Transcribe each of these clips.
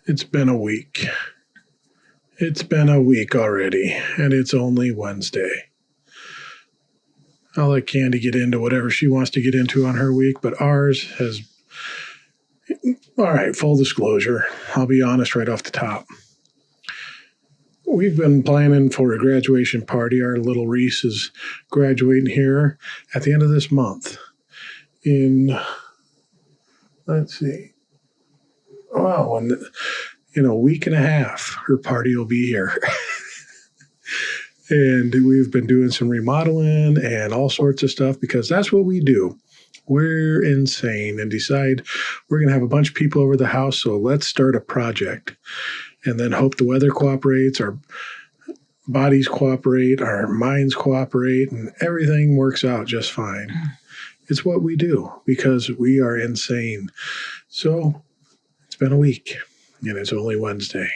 It's been a week. It's been a week already, and it's only Wednesday. I'll let Candy get into whatever she wants to get into on her week, but ours has... All right, full disclosure. I'll be honest right off the top. We've been planning for a graduation party. Our little Reese is graduating here at the end of this month. Let's see. Well, in a week and a half, her party will be here. And we've been doing some remodeling and all sorts of stuff because that's what we do. We're insane and decide we're going to have a bunch of people over the house, so let's start a project and then hope the weather cooperates, our bodies cooperate, our minds cooperate, and everything works out just fine. It's what we do because we are insane. So it's been a week, and it's only Wednesday.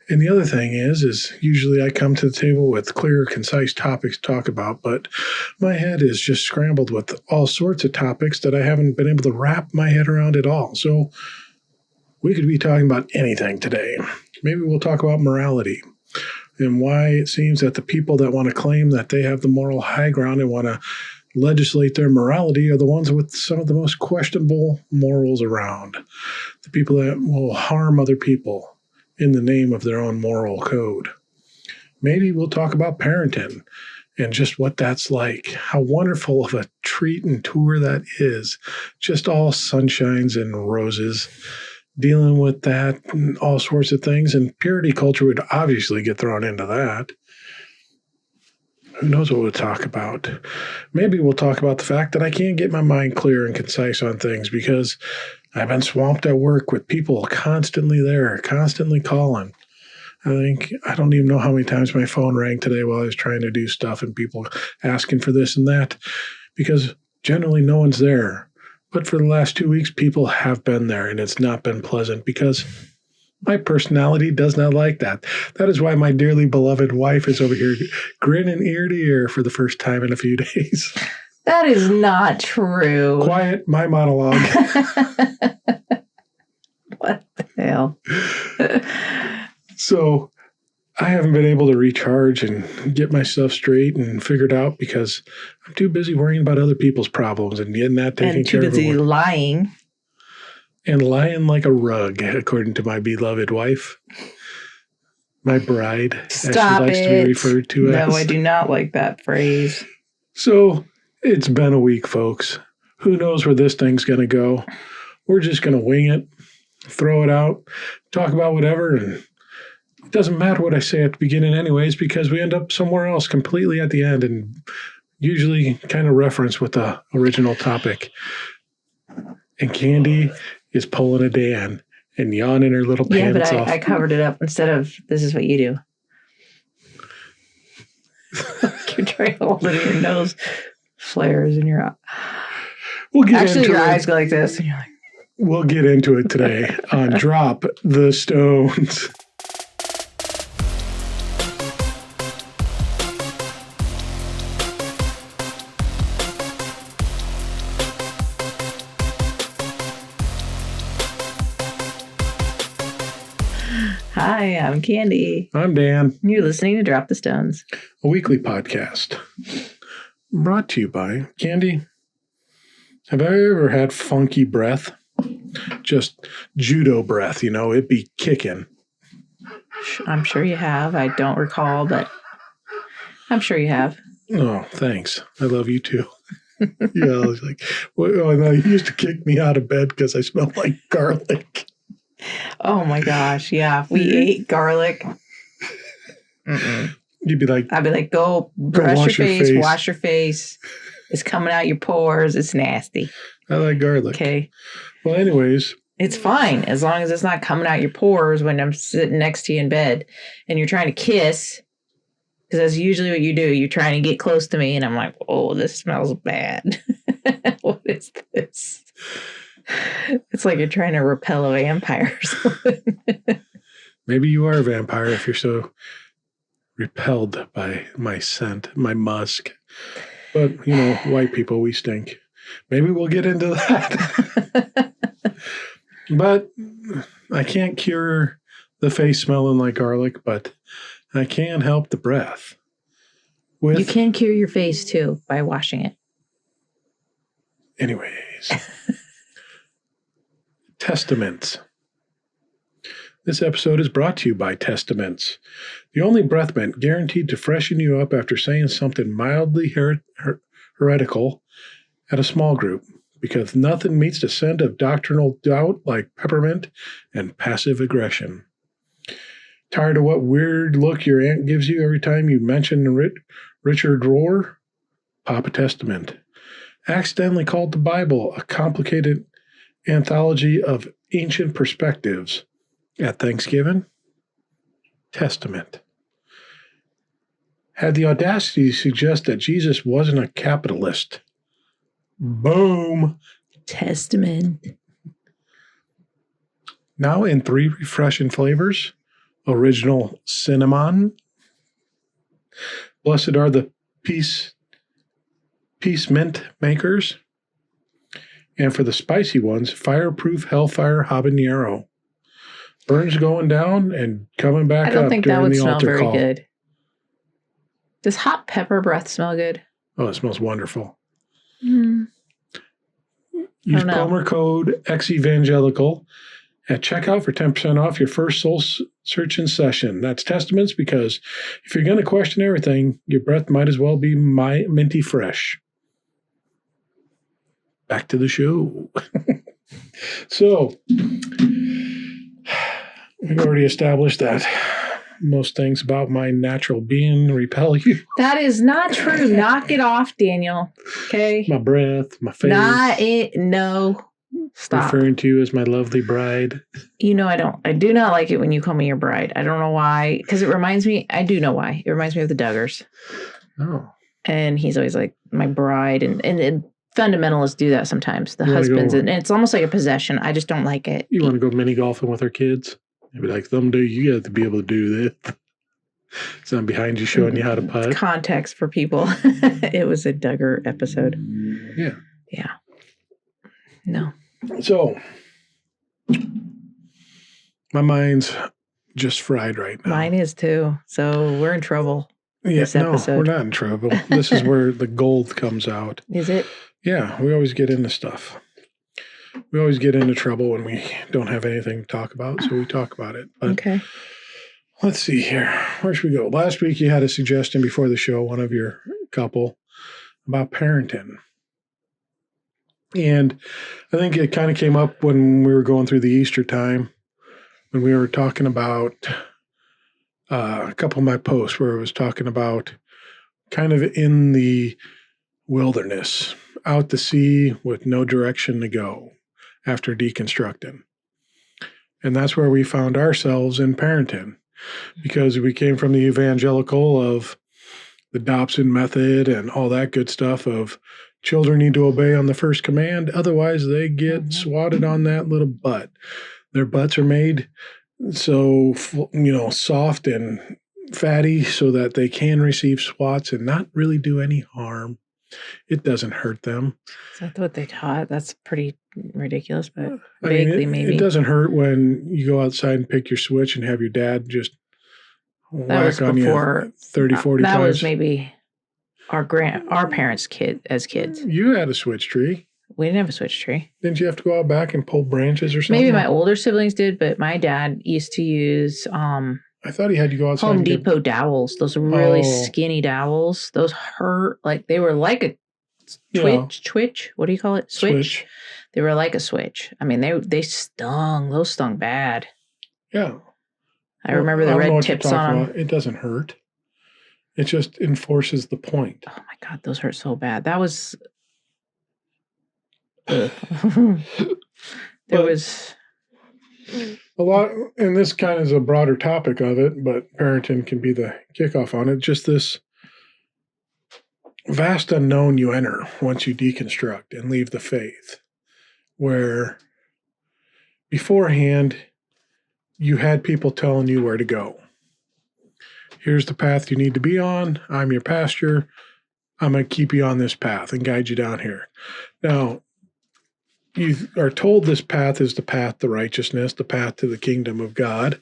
And the other thing is usually I come to the table with clear, concise topics to talk about, but my head is just scrambled with all sorts of topics that I haven't been able to wrap my head around at all. So we could be talking about anything today. Maybe we'll talk about morality and why it seems that the people that want to claim that they have the moral high ground and want to legislate their morality are the ones with some of the most questionable morals around. The people that will harm other people in the name of their own moral code. Maybe we'll talk about parenting and just what that's like, how wonderful of a treat and tour that is. Just all sunshines and roses, dealing with that and all sorts of things. And purity culture would obviously get thrown into that. Who knows what we'll talk about? Maybe we'll talk about the fact that I can't get my mind clear and concise on things because I've been swamped at work with people constantly there, constantly calling. I don't even know how many times my phone rang today while I was trying to do stuff and people asking for this and that because generally no one's there. But for the last 2 weeks, people have been there and it's not been pleasant because my personality does not like that. That is why my dearly beloved wife is over here grinning ear to ear for the first time in a few days. That is not true. Quiet, my monologue. What the hell? So I haven't been able to recharge and get myself straight and figured out because I'm too busy worrying about other people's problems and getting that taken care of. And too busy lying. And lying like a rug, according to my beloved wife. My bride, Stop as she likes to be referred to as. No, I do not like that phrase. So it's been a week, folks. Who knows where this thing's going to go? We're just going to wing it, throw it out, talk about whatever, and it doesn't matter what I say at the beginning anyways because we end up somewhere else completely at the end and usually kind of reference with the original topic. And Candy is pulling a Dan and yawning her little pants off. Yeah, but I covered it up instead of this is what you do. You're trying to hold it in your nose. Flares in your eye. Actually, your eyes go like this. And you're like, we'll get into it today on Drop the Stones. Hi, I'm Candy. I'm Dan. You're listening to Drop the Stones, a weekly podcast brought to you by Candy. Have I ever had funky breath? Just judo breath, it'd be kicking. I'm sure you have. I don't recall, but I'm sure you have. Oh, thanks. I love you too. Yeah, I was like, no, you used to kick me out of bed because I smelled like garlic. Oh my gosh, yeah. We ate garlic. You'd be like... I'd be like, go brush your face, wash your face. It's coming out your pores. It's nasty. I like garlic. Okay. Well, anyways. It's fine as long as it's not coming out your pores when I'm sitting next to you in bed and you're trying to kiss. Because that's usually what you do. You're trying to get close to me and I'm like, oh, this smells bad. What is this? It's like you're trying to repel a vampire or something. Maybe you are a vampire if you're so repelled by my scent, my musk. But, white people, we stink. Maybe we'll get into that. But I can't cure the face smelling like garlic, but I can help the breath. You can cure your face too by washing it. Anyways. Testaments. This episode is brought to you by Testaments, the only breath mint guaranteed to freshen you up after saying something mildly heretical at a small group, because nothing meets the scent of doctrinal doubt like peppermint and passive aggression. Tired of what weird look your aunt gives you every time you mention Richard Rohr? Pop a Testament. Accidentally called the Bible a complicated anthology of ancient perspectives at Thanksgiving? Testament. Had the audacity to suggest that Jesus wasn't a capitalist. Boom. Testament. Now in 3 refreshing flavors. Original cinnamon. Blessed are the peace mint makers. And for the spicy ones, fireproof hellfire habanero. Burns going down and coming back up. I don't think that would smell very call. good. Does hot pepper breath smell good? Oh, it smells wonderful. Mm. Use promo code evangelical at checkout for 10% off your first soul searching session. That's Testaments, because if you're going to question everything, your breath might as well be minty fresh. Back to the show. So, we've already established that most things about my natural being repel you. That is not true. Knock it off, Daniel. Okay? My breath, my face. Not it. No. Stop. Referring to you as my lovely bride. You know I don't. I do not like it when you call me your bride. I don't know why. Because it reminds me. I do know why. It reminds me of the Duggars. Oh. And he's always like, my bride. And fundamentalists do that sometimes. The husbands. And it's almost like a possession. I just don't like it. You want to go mini golfing with our kids? You'd be like, someday you have to be able to do this. So I'm behind you showing you how to putt. Context for people. It was a Duggar episode. Yeah. Yeah. No. So, my mind's just fried right now. Mine is too. So we're in trouble. Yeah, this episode. No, we're not in trouble. This is where the gold comes out. Is it? Yeah, we always get into stuff. We always get into trouble when we don't have anything to talk about, so we talk about it. But okay. Let's see here. Where should we go? Last week you had a suggestion before the show, one of your couple, about parenting. And I think it kind of came up when we were going through the Easter time, when we were talking about a couple of my posts where it was talking about kind of in the wilderness, out to sea with no direction to go after deconstructing. And that's where we found ourselves in parenting, because we came from the evangelical of the Dobson method and all that good stuff of children need to obey on the first command. Otherwise, they get swatted on that little butt. Their butts are made so, soft and fatty so that they can receive swats and not really do any harm. It doesn't hurt them. Is that what they taught? That's pretty ridiculous, but vaguely maybe. It doesn't hurt when you go outside and pick your switch and have your dad just whack on you 30, 40 times. That was maybe our parents' as kids. You had a switch tree. We didn't have a switch tree. Didn't you have to go out back and pull branches or something? Maybe my older siblings did, but my dad used to use I thought he had to go outside. Home Depot dowels. Those really skinny dowels. Those hurt. Like they were like a twitch. What do you call it? Switch. They were like a switch. I mean, they stung. Those stung bad. Yeah. I remember the red tips on them. It doesn't hurt. It just enforces the point. Oh my God, those hurt so bad. That was. Was a lot, and this kind of is a broader topic of it, but parenting can be the kickoff on it. Just this vast unknown you enter once you deconstruct and leave the faith, where beforehand you had people telling you where to go. Here's the path you need to be on. I'm your pastor. I'm going to keep you on this path and guide you down here. Now, you are told this path is the path to righteousness, the path to the kingdom of God,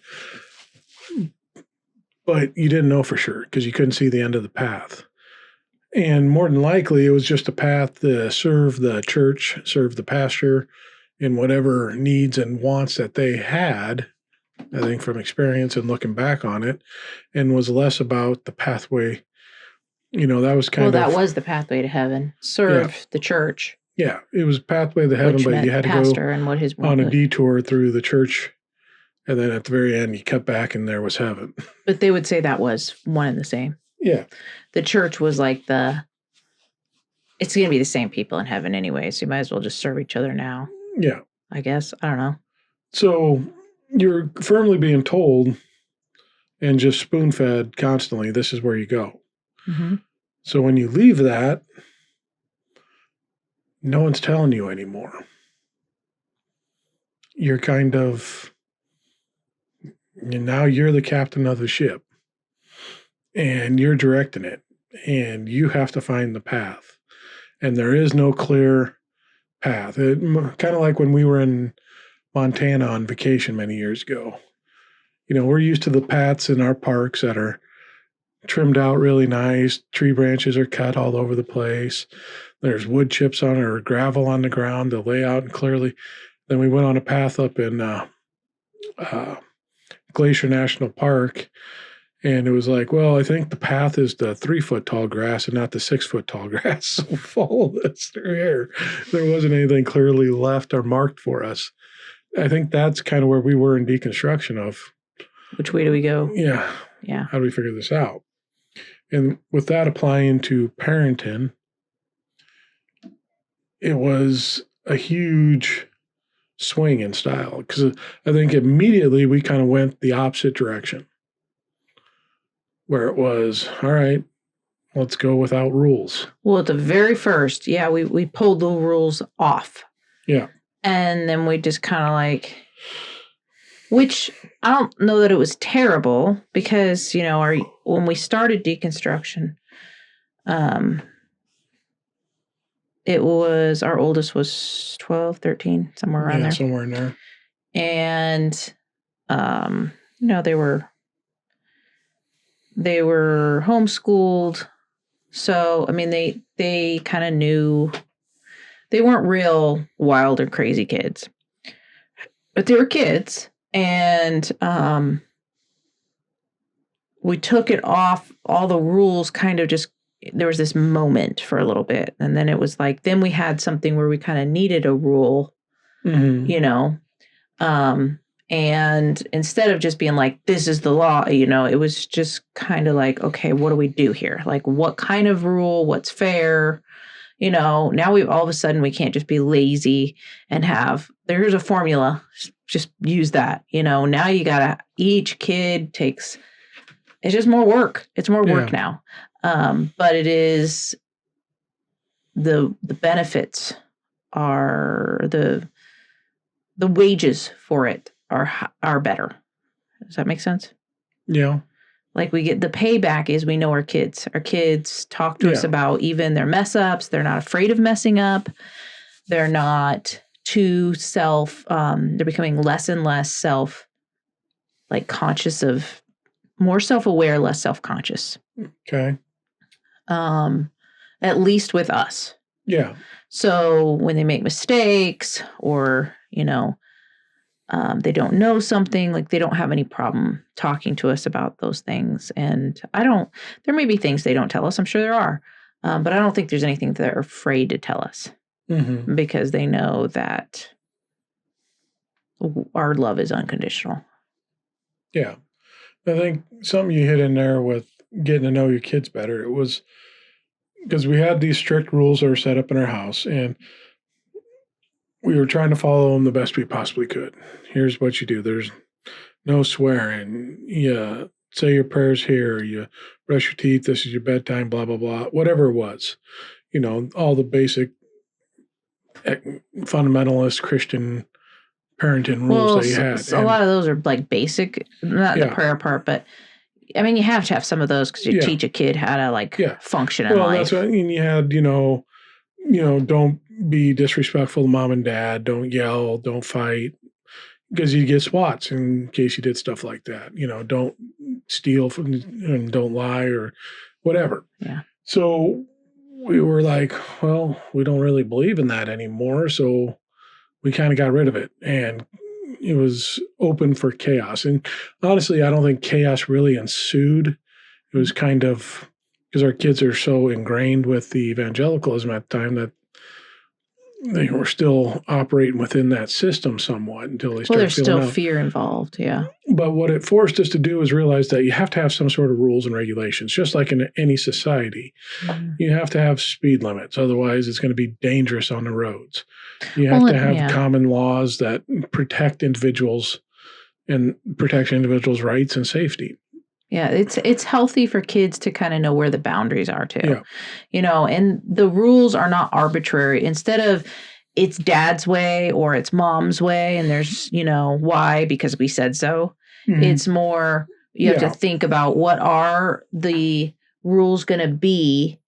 but you didn't know for sure because you couldn't see the end of the path. And more than likely, it was just a path to serve the church, serve the pastor in whatever needs and wants that they had, I think from experience and looking back on it, and was less about the pathway. That was kind of... Well, that was the pathway to heaven. Serve the church. Yeah, it was a pathway to heaven, Which but you had to pastor go and what his on a detour through the church, and then at the very end, you cut back and there was heaven. But they would say that was one and the same. Yeah. The church was like it's going to be the same people in heaven anyway, so you might as well just serve each other now. Yeah. I guess. I don't know. So you're firmly being told and just spoon-fed constantly, this is where you go. Mm-hmm. So when you leave that, no one's telling you anymore. You're kind of... now you're the captain of the ship. And you're directing it. And you have to find the path. And there is no clear path. Kind of like when we were in Montana on vacation many years ago. We're used to the paths in our parks that are trimmed out really nice. Tree branches are cut all over the place. There's wood chips on it or gravel on the ground to lay out and clearly. Then we went on a path up in Glacier National Park. And it was like, well, I think the path is the 3-foot tall grass and not the 6-foot tall grass. So follow this through here. There wasn't anything clearly left or marked for us. I think that's kind of where we were in deconstruction of... which way do we go? Yeah. Yeah. How do we figure this out? And with that applying to parenting, it was a huge swing in style because I think immediately we kind of went the opposite direction. Where it was, all right, let's go without rules. Well, at the very first, we pulled the rules off. Yeah. And then we just kind of which I don't know that it was terrible because, when we started deconstruction, it was, our oldest was 12, 13, somewhere around there. Somewhere in there. And, they were homeschooled. So, I mean, they kind of knew they weren't real wild or crazy kids, but they were kids. And we took it off, all the rules kind of just, there was this moment for a little bit. And then it was then we had something where we kind of needed a rule, and instead of just being this is the law, it was just kind of okay, what do we do here? What kind of rule? What's fair? Now all of a sudden we can't just be lazy and there's a formula. Just use that. Now you gotta, each kid takes, it's just more work. It's more work now. But it is the benefits are the wages for it are better. Does that make sense? Yeah. We get the payback is we know our kids. Our kids talk to us about even their mess ups. They're not afraid of messing up. They're not too they're becoming less and less conscious of, more self-aware, less self-conscious. Okay. At least with us. Yeah. So when they make mistakes or, they don't know something, they don't have any problem talking to us about those things. And there may be things they don't tell us. I'm sure there are. But I don't think there's anything they're afraid to tell us because they know that our love is unconditional. Yeah. I think something you hit in there with getting to know your kids better, it was because we had these strict rules that were set up in our house and we were trying to follow them the best we possibly could. Here's what you do. There's no swearing. You say your prayers here. You brush your teeth. This is your bedtime, blah, blah, blah. Whatever it was. All the basic fundamentalist Christian parenting rules that you had. A lot of those are basic, not the prayer part, but I mean, you have to have some of those because you teach a kid how to function in life. That's what, and you had, don't be disrespectful to mom and dad. Don't yell. Don't fight. Because you get swats in case you did stuff like that. Don't steal and don't lie or whatever. Yeah. So we were like, well, we don't really believe in that anymore. So we kind of got rid of it. And it was open for chaos. And honestly, I don't think chaos really ensued. It was kind of because our kids are so ingrained with the evangelicalism at the time that they were still operating within that system somewhat until they started there's feeling still out. fear involved. Yeah. But what it forced us to do is realize that you have to have some sort of rules and regulations, just like in any society. Mm-hmm. You have to have speed limits. Otherwise, it's going to be dangerous on the roads. You have to have common laws that protect individuals and protect individuals' rights and safety. Yeah, it's healthy for kids to kind of know where the boundaries are too. Yeah. And the rules are not arbitrary. Instead of it's dad's way or it's mom's way and there's, why, because we said so. Mm-hmm. It's more you have to think about what are the rules going to be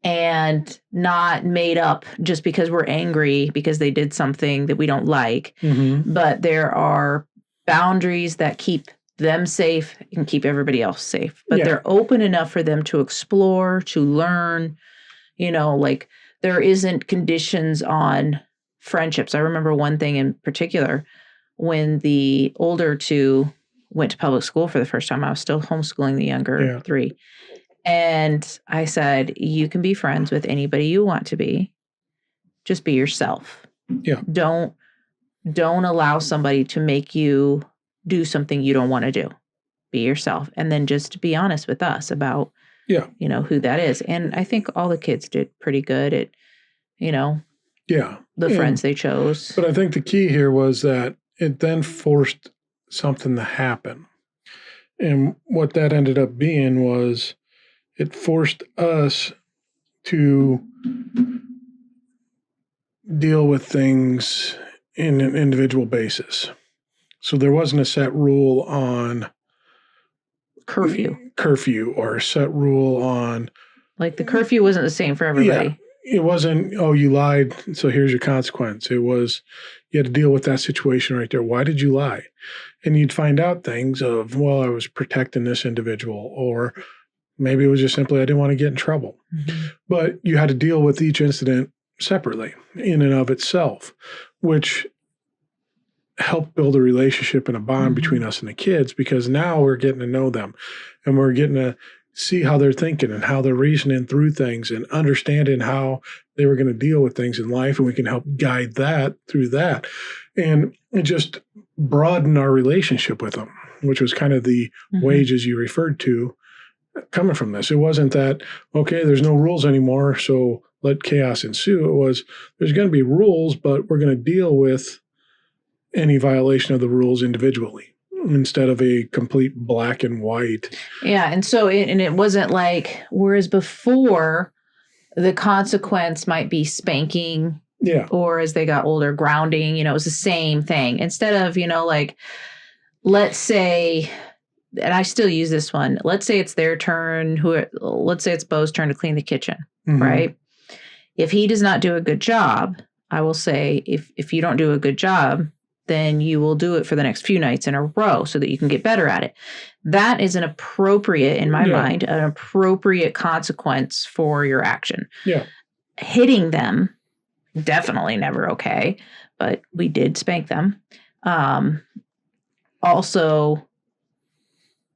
and not made up just because we're angry because they did something that we don't like. Mm-hmm. But there are boundaries that keep them safe and keep everybody else safe. But they're open enough for them to explore, to learn, like there isn't conditions on friendships. I remember one thing in particular when the older two went to public school for the first time. I was still homeschooling the younger three. And I said, you can be friends with anybody you want to be. Just be yourself. Yeah. Don't allow somebody to make you do something you don't want to do. Be yourself. And then just be honest with us about, who that is. And I think all the kids did pretty good at, the friends they chose. But I think the key here was that it then forced something to happen. And what that ended up being was it forced us to deal with things in an individual basis. So there wasn't a set rule on curfew or a set rule on like the curfew wasn't the same for everybody. Yeah, it wasn't, you lied, so here's your consequence. It was you had to deal with that situation right there. Why did you lie? And you'd find out things of, well, I was protecting this individual, or maybe it was just simply I didn't want to get in trouble. Mm-hmm. But you had to deal with each incident separately in and of itself, which help build a relationship and a bond between us and the kids, because now we're getting to know them and we're getting to see how they're thinking and how they're reasoning through things and understanding how they were going to deal with things in life. And we can help guide that through that. And it just broadened our relationship with them, which was kind of the wages you referred to coming from this. It wasn't that, okay, there's no rules anymore, so let chaos ensue. It was, there's going to be rules, but we're going to deal with any violation of the rules individually instead of a complete black and white. Yeah. And so it wasn't like, whereas before the consequence might be spanking. Yeah. Or as they got older, grounding, it was the same thing. Instead of, like, let's say, and I still use this one, let's say it's their turn, let's say it's Bo's turn to clean the kitchen, right? If he does not do a good job, I will say, if you don't do a good job, then you will do it for the next few nights in a row so that you can get better at it. That is an appropriate, in my mind, an appropriate consequence for your action. Yeah. Hitting them, definitely never okay, but we did spank them. Also,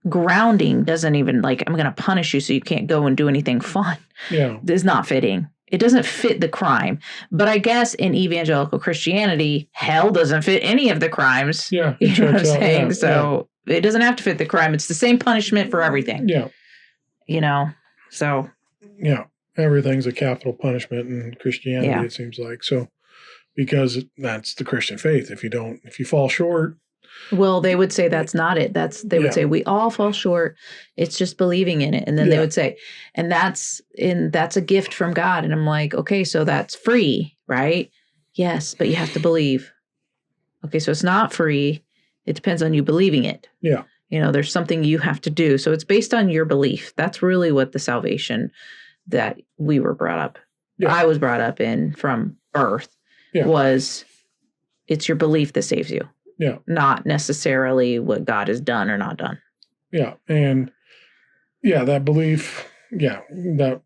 grounding doesn't even, like, I'm going to punish you so you can't go and do anything fun. Yeah. Is not fitting. It doesn't fit the crime. But I guess in evangelical Christianity, hell doesn't fit any of the crimes. Yeah. You know what I'm saying? So it doesn't have to fit the crime. It's the same punishment for everything. Yeah. So. Yeah. Everything's a capital punishment in Christianity, it seems like. So, because that's the Christian faith. If you fall short. Well, they would say that's not it. They would say we all fall short. It's just believing in it. And then they would say, and that's a gift from God. And I'm like, okay, so that's free, right? Yes, but you have to believe. Okay, so it's not free. It depends on you believing it. Yeah. There's something you have to do. So it's based on your belief. That's really what the salvation that we were brought up I was brought up in from birth was it's your belief that saves you. Yeah. Not necessarily what God has done or not done. Yeah. And that belief, that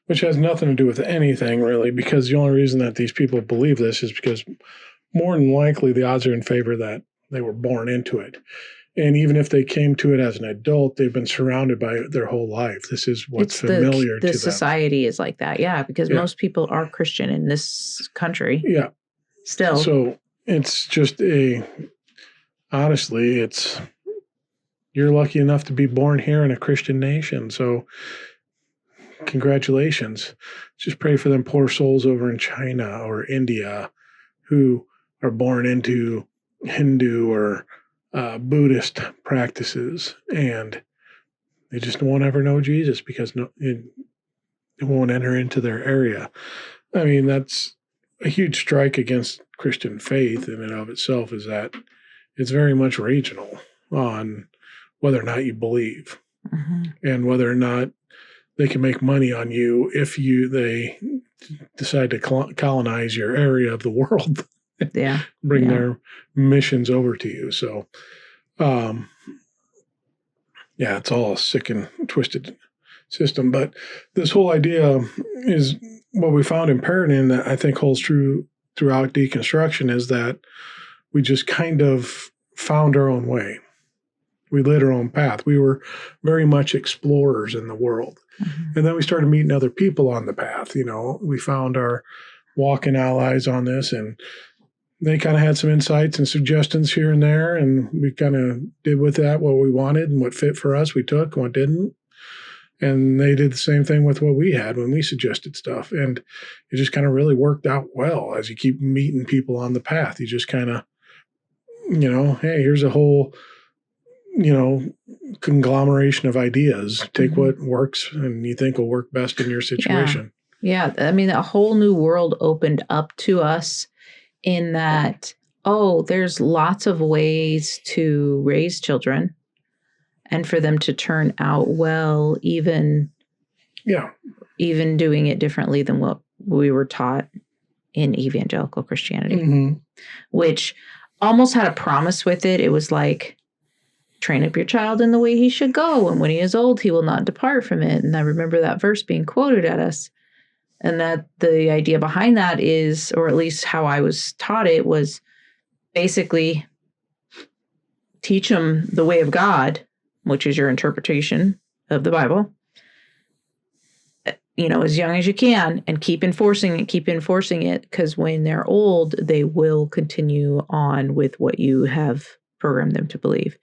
which has nothing to do with anything really, because the only reason that these people believe this is because more than likely the odds are in favor that they were born into it. And even if they came to it as an adult, they've been surrounded by it their whole life. This is what's familiar to them. The society is like that. Yeah, because most people are Christian in this country. Yeah. Still. So it's just honestly, you're lucky enough to be born here in a Christian nation. So congratulations. Just pray for them poor souls over in China or India who are born into Hindu or Buddhist practices, and they just won't ever know Jesus because it won't enter into their area. I mean, that's a huge strike against Christian faith in and of itself, is that it's very much regional on whether or not you believe and whether or not they can make money on you if they decide to colonize your area of the world. Bring their missions over to you. So, it's all a sick and twisted system. But this whole idea is what we found in parenting that I think holds true throughout deconstruction, is that we just kind of found our own way. We lit our own path. We were very much explorers in the world. And then we started meeting other people on the path. We found our walking allies on this, and they kind of had some insights and suggestions here and there, and we kind of did with that what we wanted, and what fit for us we took, and what didn't. And they did the same thing with what we had when we suggested stuff. And it just kind of really worked out well as you keep meeting people on the path. You just kind of, hey, here's a whole, conglomeration of ideas. Take what works and you think will work best in your situation. Yeah. I mean, a whole new world opened up to us in that, there's lots of ways to raise children and for them to turn out well, even doing it differently than what we were taught in evangelical Christianity, which almost had a promise with it. It was like, train up your child in the way he should go, and when he is old, he will not depart from it. And I remember that verse being quoted at us. And that the idea behind that is, or at least how I was taught it, was basically teach them the way of God, which is your interpretation of the Bible, as young as you can, and keep enforcing it, because when they're old, they will continue on with what you have programmed them to believe.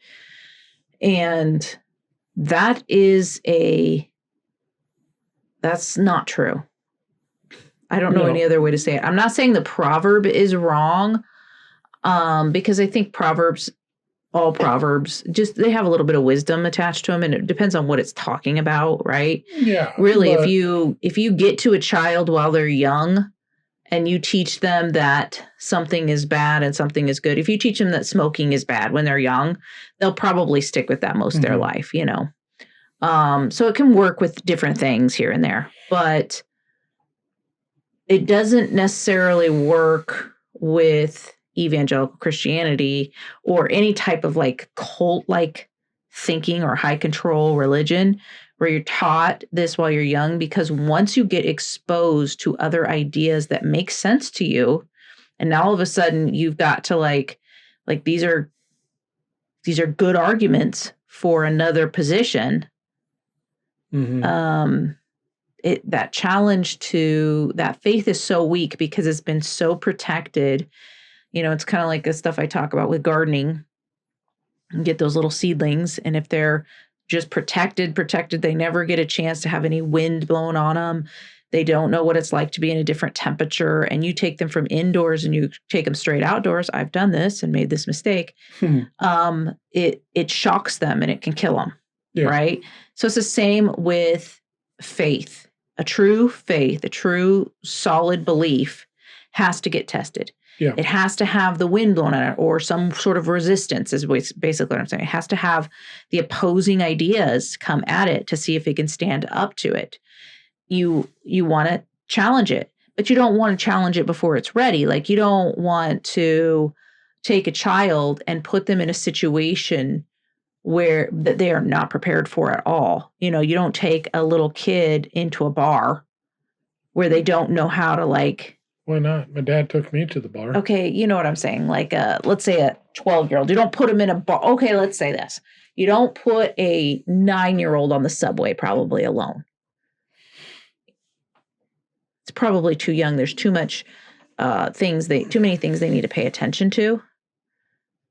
And that's not true. I don't know any other way to say it. I'm not saying the proverb is wrong, because I think all proverbs, just they have a little bit of wisdom attached to them, and it depends on what it's talking about, right? Yeah. Really, if you get to a child while they're young and you teach them that something is bad and something is good, if you teach them that smoking is bad when they're young, they'll probably stick with that most of their life, So it can work with different things here and there, but it doesn't necessarily work with evangelical Christianity or any type of like cult-like thinking or high control religion where you're taught this while you're young, because once you get exposed to other ideas that make sense to you, and now all of a sudden you've got to like these are good arguments for another position. That challenge to that faith is so weak because it's been so protected. It's kind of like the stuff I talk about with gardening. You get those little seedlings, and if they're just protected, they never get a chance to have any wind blowing on them. They don't know what it's like to be in a different temperature, and you take them from indoors and you take them straight outdoors. I've done this and made this mistake. It shocks them and it can kill them. Yeah. Right. So it's the same with faith. A true faith, a true solid belief has to get tested. Yeah. It has to have the wind blown on it or some sort of resistance is basically what I'm saying. It has to have the opposing ideas come at it to see if it can stand up to it. you want to challenge it, but you don't want to challenge it before it's ready. Like, you don't want to take a child and put them in a situation where that they are not prepared for at all. You don't take a little kid into a bar where they don't know how to, like. Why not? My dad took me to the bar. Okay, you know what I'm saying? Like, let's say a 12-year-old. You don't put him in a bar. Okay, let's say this. You don't put a 9-year-old on the subway probably alone. It's probably too young. There's too much too many things they need to pay attention to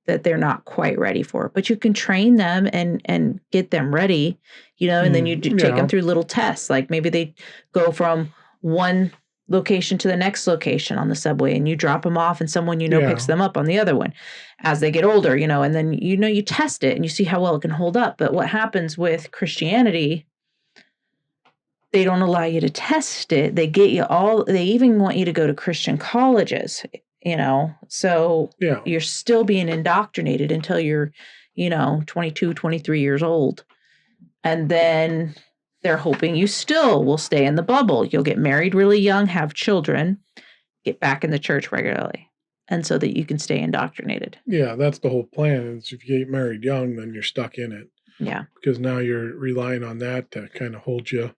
that they're not quite ready for. But you can train them and get them ready, and then you take them through little tests. Like, maybe they go from one location to the next location on the subway, and you drop them off and someone picks them up on the other one as they get older, and then you test it and you see how well it can hold up. But what happens with Christianity, they don't allow you to test it. They even want you to go to Christian colleges, so you're still being indoctrinated until you're 22, 23 years old. And then they're hoping you still will stay in the bubble. You'll get married really young, have children, get back in the church regularly, and so that you can stay indoctrinated. Yeah, that's the whole plan. Is if you get married young, then you're stuck in it. Yeah. Because now you're relying on that to kind of hold you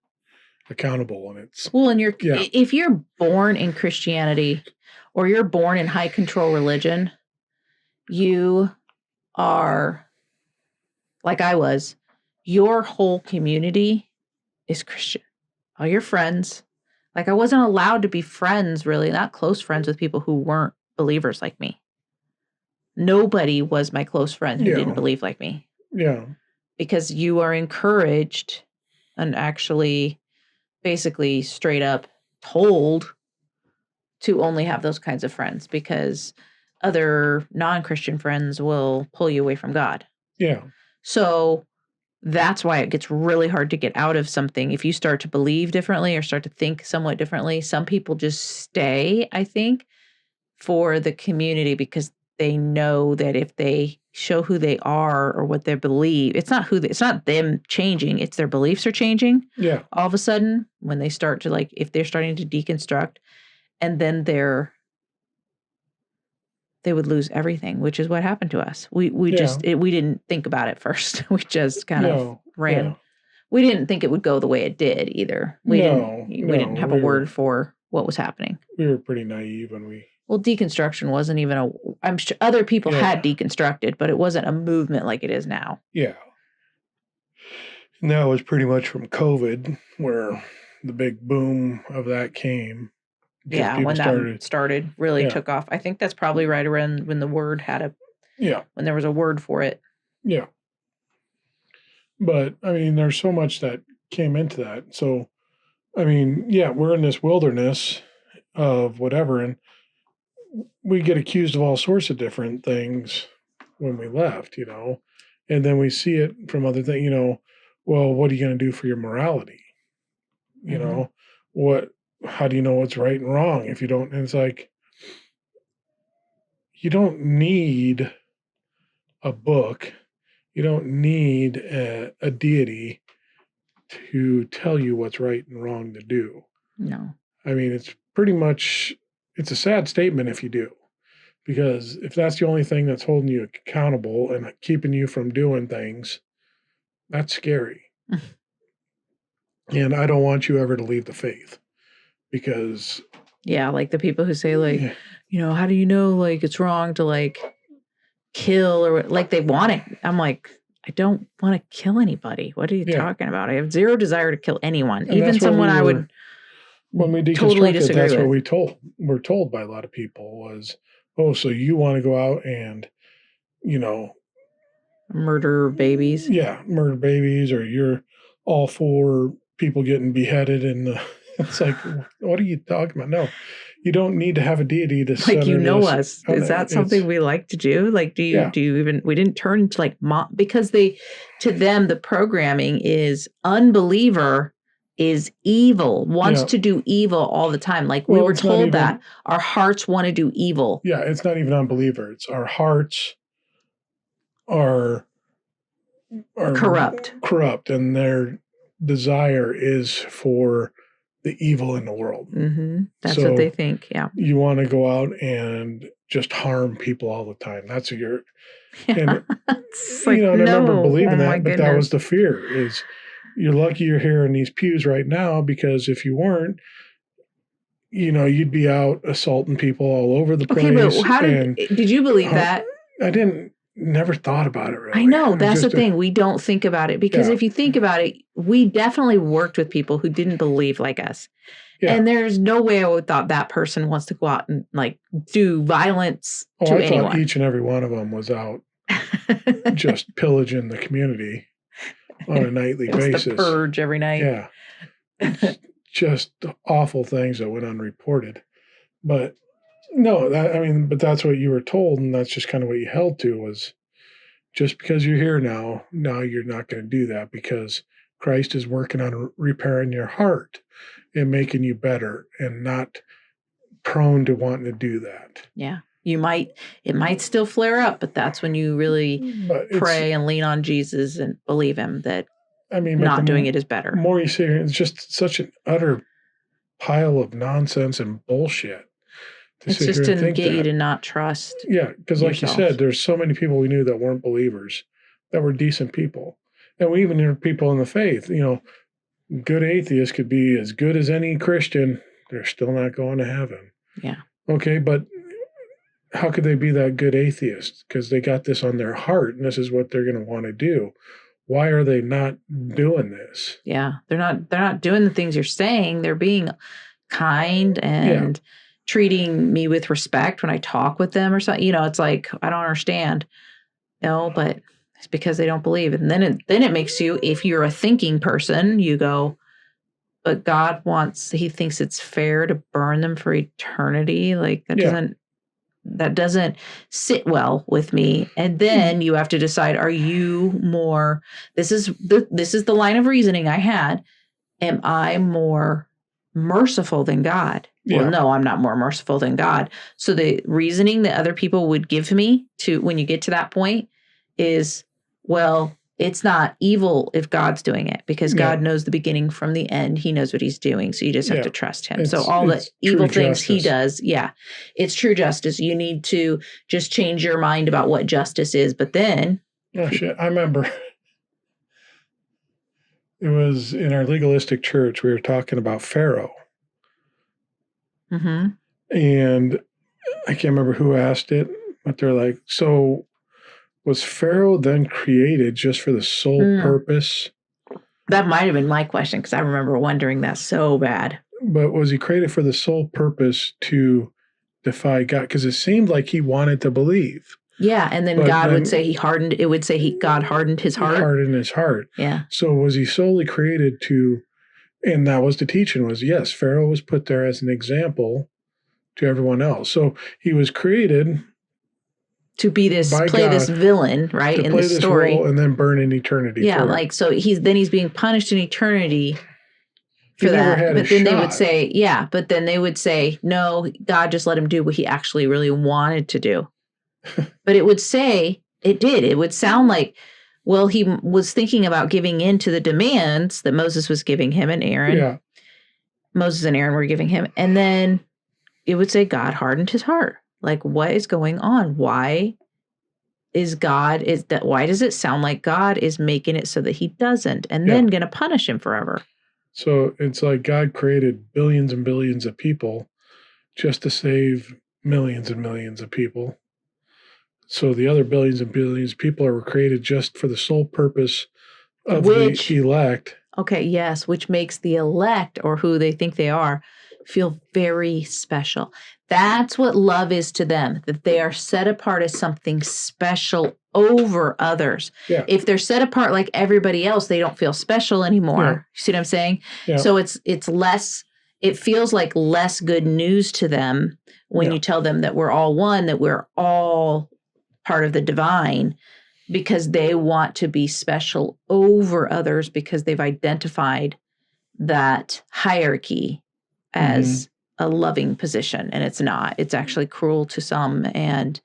accountable. And it's... Well, and if you're born in Christianity or you're born in high control religion, you are, like I was, your whole community is Christian. All your friends. Like, I wasn't allowed to be friends, really, not close friends with people who weren't believers like me. Nobody was my close friend who didn't believe like me. Yeah. Because you are encouraged and actually basically straight up told to only have those kinds of friends, because other non-Christian friends will pull you away from God. Yeah. So that's why it gets really hard to get out of something. If you start to believe differently or start to think somewhat differently, some people just stay, I think, for the community, because they know that if they show who they are or what they believe, it's not them changing, it's their beliefs are changing. Yeah. All of a sudden, when they start to, like, if they're starting to deconstruct, and then they would lose everything, which is what happened to us. We didn't think about it first. We just kind of ran. Yeah. We didn't think it would go the way it did either. We didn't have a word for what was happening. We were pretty naive when we... Well, deconstruction wasn't even I'm sure other people had deconstructed, but it wasn't a movement like it is now. Yeah. And that was pretty much from COVID, where the big boom of that came. Yeah, when that started, really took off. I think that's probably right around when the word when there was a word for it. Yeah. But, I mean, there's so much that came into that. So, I mean, we're in this wilderness of whatever, and we get accused of all sorts of different things when we left, and then we see it from other things, well, what are you going to do for your morality? How do you know what's right and wrong if you don't? And it's like, you don't need a book. You don't need a deity to tell you what's right and wrong to do. No. I mean, it's a sad statement if you do, because if that's the only thing that's holding you accountable and keeping you from doing things, that's scary. And I don't want you ever to leave the faith, because... Yeah, like the people who say, like, how do you know, like, it's wrong to, like, kill, or, like, they want it. I'm like, I don't want to kill anybody. What are you talking about? I have zero desire to kill anyone, and even someone I would when we deconstructed, totally disagree that's with. What we're told by a lot of people was, oh, so you want to go out and, murder babies? Yeah, murder babies, or you're all for people getting beheaded, and it's like, what are you talking about? No, you don't need to have a deity to us. Is that something we like to do? Like, do you even? We didn't turn into like because to them the programming is unbeliever is evil, wants to do evil all the time. Like, we were told that our hearts want to do evil. Yeah, it's not even unbeliever. It's our hearts are corrupt, and their desire is for the evil in the world. That's So what they think. Yeah. you want to go out and just harm people all the time. That's what you're, and It's like, and I remember no, believing oh my that, but that was goodness. the fear is you're lucky you're here in these pews right now, because if you weren't, you'd be out assaulting people all over the Okay, place. but how did you believe that? I never thought about it really. I know, It was that's the just thing. We don't think about it because Yeah. if you think about it, we definitely worked with people who didn't believe like us. Yeah. And there's no way I would thought that person wants to go out and like do violence to I anyone. thought each and every one of them was out just pillaging the community on a nightly basis. The purge every night. Yeah. Just awful things that went unreported. But no, but that's what you were told, and that's just kind of what you held to, was just because you're here now you're not going to do that, because Christ is working on repairing your heart and making you better and not prone to wanting to do that. Yeah. It might still flare up, but that's when you really pray and lean on Jesus and believe him that not doing it is better. The more you see it, it's just such an utter pile of nonsense and bullshit. It's just to get you to not trust. Yeah, because like you said, there's so many people we knew that weren't believers, that were decent people. And we even knew people in the faith, good atheists could be as good as any Christian. They're still not going to heaven. Yeah. Okay, but how could they be that good atheists? Because they got this on their heart, and this is what they're going to want to do. Why are they not doing this? Yeah, they're not doing the things you're saying. They're being kind and treating me with respect when I talk with them or something. It's like, I don't understand. No, but it's because they don't believe. And then it makes you, if you're a thinking person, you go, but God he thinks it's fair to burn them for eternity. Like that doesn't sit well with me. And then you have to decide, are you more, this is the line of reasoning I had. Am I more merciful than God? Yeah. Well, no, I'm not more merciful than God. So the reasoning that other people would give me to when you get to that point is, well, it's not evil if God's doing it, because God knows the beginning from the end. He knows what he's doing. So you just have to trust him. So all the evil things he does, it's true justice. You need to just change your mind about what justice is. But then. Oh, shit. I remember it was in our legalistic church, we were talking about Pharaoh. Mm-hmm. And I can't remember who asked it, but they're like, so was Pharaoh then created just for the sole purpose? That might have been my question, because I remember wondering that so bad. But was he created for the sole purpose to defy God? Because it seemed like he wanted to believe. Yeah, and then God would say God hardened his heart. Hardened his heart. Yeah. So was he solely created to, and that was the teaching was, yes, Pharaoh was put there as an example to everyone else. So he was created to be this villain, right, in this story, and then burn in eternity. Yeah, like so he's being punished in eternity for that. But then they would say, but then they would say, no, God just let him do what he actually really wanted to do. But it would say it would sound like, well, he was thinking about giving in to the demands that Moses was giving him and Aaron. Yeah. Moses and Aaron were giving him, and then it would say God hardened his heart. Like, what is going on? Why does it sound like God is making it so that he doesn't, and then going to punish him forever? So it's like God created billions and billions of people just to save millions and millions of people. So the other billions and billions of people are created just for the sole purpose of the elect. Okay, yes, which makes the elect, or who they think they are, feel very special. That's what love is to them, that they are set apart as something special over others. Yeah. If they're set apart like everybody else, they don't feel special anymore. Yeah. You see what I'm saying? Yeah. So it's less, it feels like less good news to them when you tell them that we're all one, that we're all part of the divine, because they want to be special over others because they've identified that hierarchy as a loving position, and it's not. It's actually cruel to some and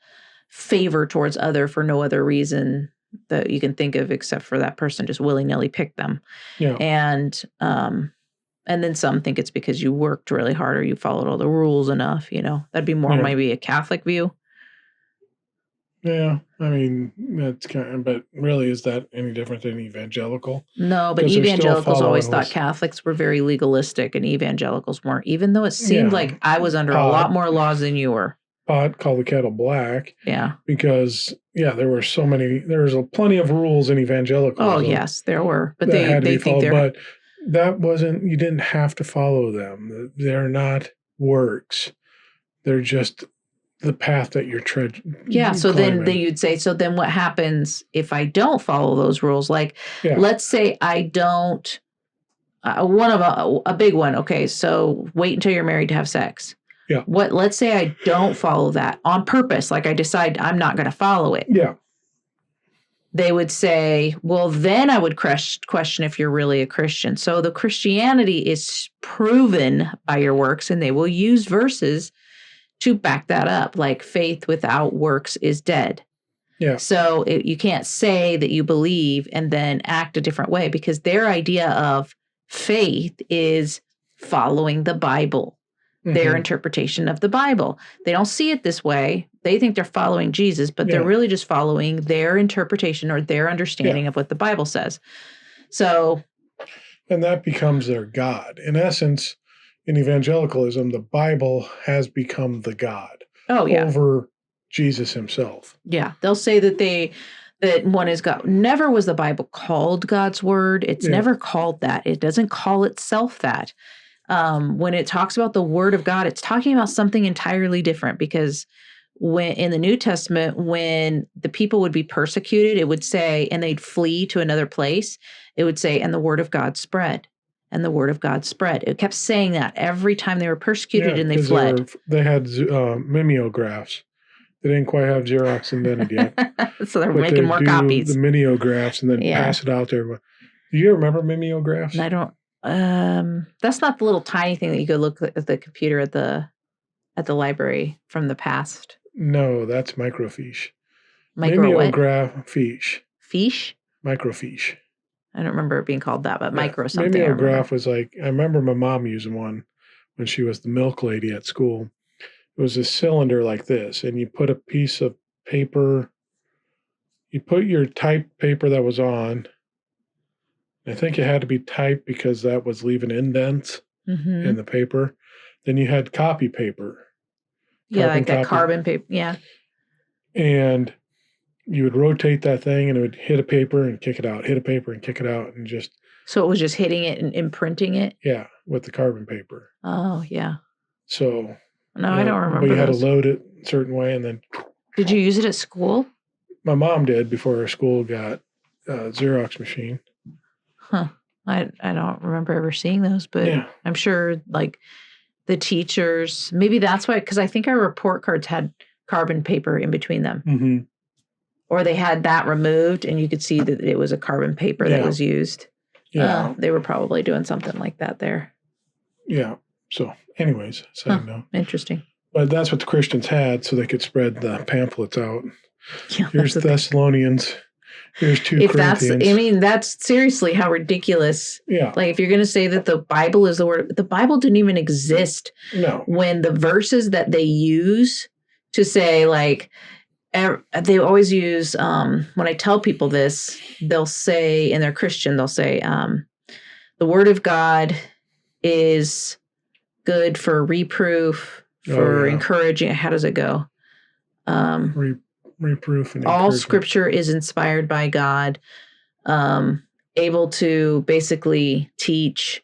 favor towards other for no other reason that you can think of except for that person just willy-nilly picked them. Yeah. And And then some think it's because you worked really hard or you followed all the rules enough, That'd be more maybe a Catholic view. Yeah, I mean, that's but really, is that any different than evangelical? No, but evangelicals always thought Catholics were very legalistic and evangelicals weren't, even though it seemed like I was under a lot more laws than you were. Pot called the kettle black. Yeah. Because, there were there was plenty of rules in evangelicals. Oh, yes, there were. But they think they're... But that wasn't, you didn't have to follow them. They're not works. They're just the path that you're treading. Yeah, so then you'd say, so then what happens if I don't follow those rules? Like, let's say I don't, a big one, okay, so wait until you're married to have sex. Yeah. Let's say I don't follow that on purpose, like I decide I'm not going to follow it. Yeah. They would say, well, then I would question if you're really a Christian. So the Christianity is proven by your works, and they will use verses to back that up, like faith without works is dead. Yeah. So you can't say that you believe and then act a different way, because their idea of faith is following the Bible, their interpretation of the Bible. They don't see it this way. They think they're following Jesus, but they're really just following their interpretation or their understanding of what the Bible says. So, and that becomes their God. In essence, in evangelicalism, the Bible has become the God over Jesus himself. Yeah. They'll say that one is God. Never was the Bible called God's word. It's never called that. It doesn't call itself that. When it talks about the word of God, it's talking about something entirely different, because when in the New Testament, when the people would be persecuted, it would say, and they'd flee to another place, it would say, and the word of God spread. And the word of God spread. It kept saying that every time they were persecuted and they fled. They had mimeographs. They didn't quite have Xerox invented yet. So they're making more copies. The mimeographs and then pass it out there. Do you remember mimeographs? I don't. That's not the little tiny thing that you go look at the computer at the library from the past. No, that's microfiche. Mimeograph fiche. Fiche? Microfiche. I don't remember it being called that, but micro something. Mimeograph was like, I remember my mom using one when she was the milk lady at school. It was a cylinder like this, and you put a piece of paper, you put your typed paper that was on. I think it had to be typed because that was leaving indents in the paper. Then you had copy paper. Like that carbon paper. Yeah. And you would rotate that thing and it would hit a paper and kick it out, hit a paper and kick it out, and just. So it was just hitting it and imprinting it? Yeah, with the carbon paper. Oh, yeah. So. No, I don't remember. But you had to load it a certain way and then. Did you use it at school? My mom did before her school got a Xerox machine. Huh. I don't remember ever seeing those, but I'm sure like the teachers, maybe that's why, because I think our report cards had carbon paper in between them. Mm-hmm. Or they had that removed and you could see that it was a carbon paper that was used. Yeah. They were probably doing something like that there. Yeah. So anyways, side note. Interesting. But that's what the Christians had so they could spread the pamphlets out. Yeah, here's Thessalonians. Here's 2 Corinthians. That's seriously how ridiculous. Yeah. Like if you're going to say that the Bible is the word, the Bible didn't even exist. No. When the verses that they use to say like, they always use, when I tell people this, they'll say, and they're Christian, they'll say, the word of God is good for reproof, for encouraging. How does it go? Reproof and all scripture is inspired by God, able to basically teach.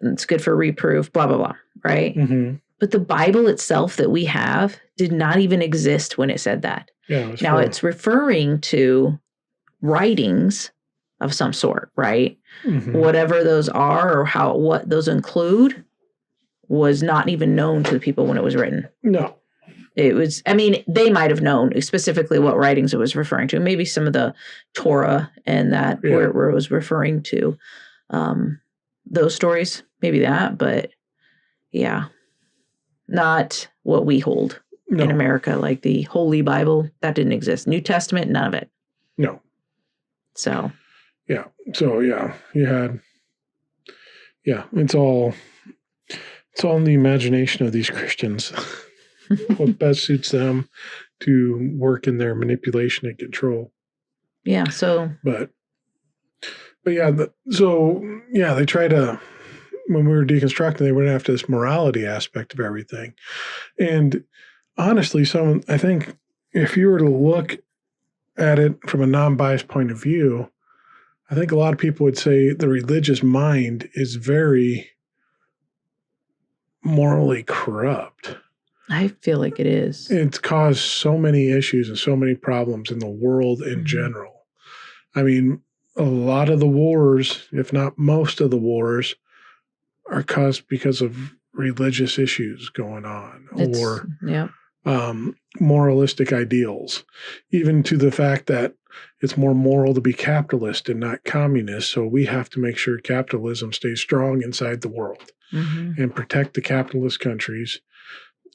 It's good for reproof, blah, blah, blah, right? Mm-hmm. But the Bible itself that we have did not even exist when it said that. Yeah, now it's referring to writings of some sort, right? Mm-hmm. Whatever those are or what those include was not even known to the people when it was written. No. It was, they might have known specifically what writings it was referring to. Maybe some of the Torah and that where it was referring to those stories, maybe that, but not what we hold in America, like the Holy Bible. That didn't exist. New Testament, none of it. No. So. Yeah. So, you had Yeah, it's all in the imagination of these Christians. What best suits them to work in their manipulation and control. Yeah. So, But yeah, they try to, when we were deconstructing, they went after this morality aspect of everything. And honestly, I think if you were to look at it from a non-biased point of view, I think a lot of people would say the religious mind is very morally corrupt. I feel like it is. It's caused so many issues and so many problems in the world in general. I mean, a lot of the wars, if not most of the wars, are caused because of religious issues going on or moralistic ideals, even to the fact that it's more moral to be capitalist and not communist. So we have to make sure capitalism stays strong inside the world and protect the capitalist countries,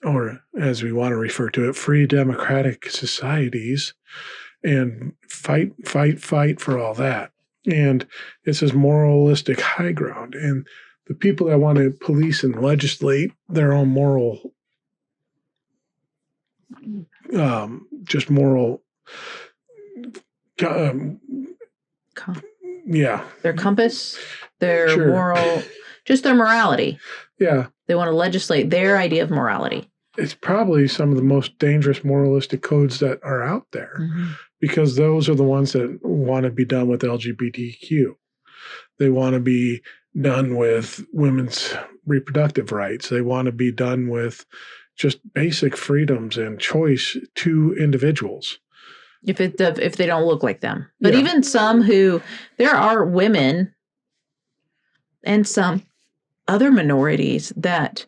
or as we want to refer to it, free democratic societies, and fight for all that. And it's this moralistic high ground. And the people that want to police and legislate their own moral, just moral, their compass, their moral, just their morality. Yeah. They want to legislate their idea of morality. It's probably some of the most dangerous moralistic codes that are out there, because those are the ones that want to be done with LGBTQ. They want to be done with women's reproductive rights. They want to be done with just basic freedoms and choice to individuals. If they don't look like them. But even there are women and some other minorities that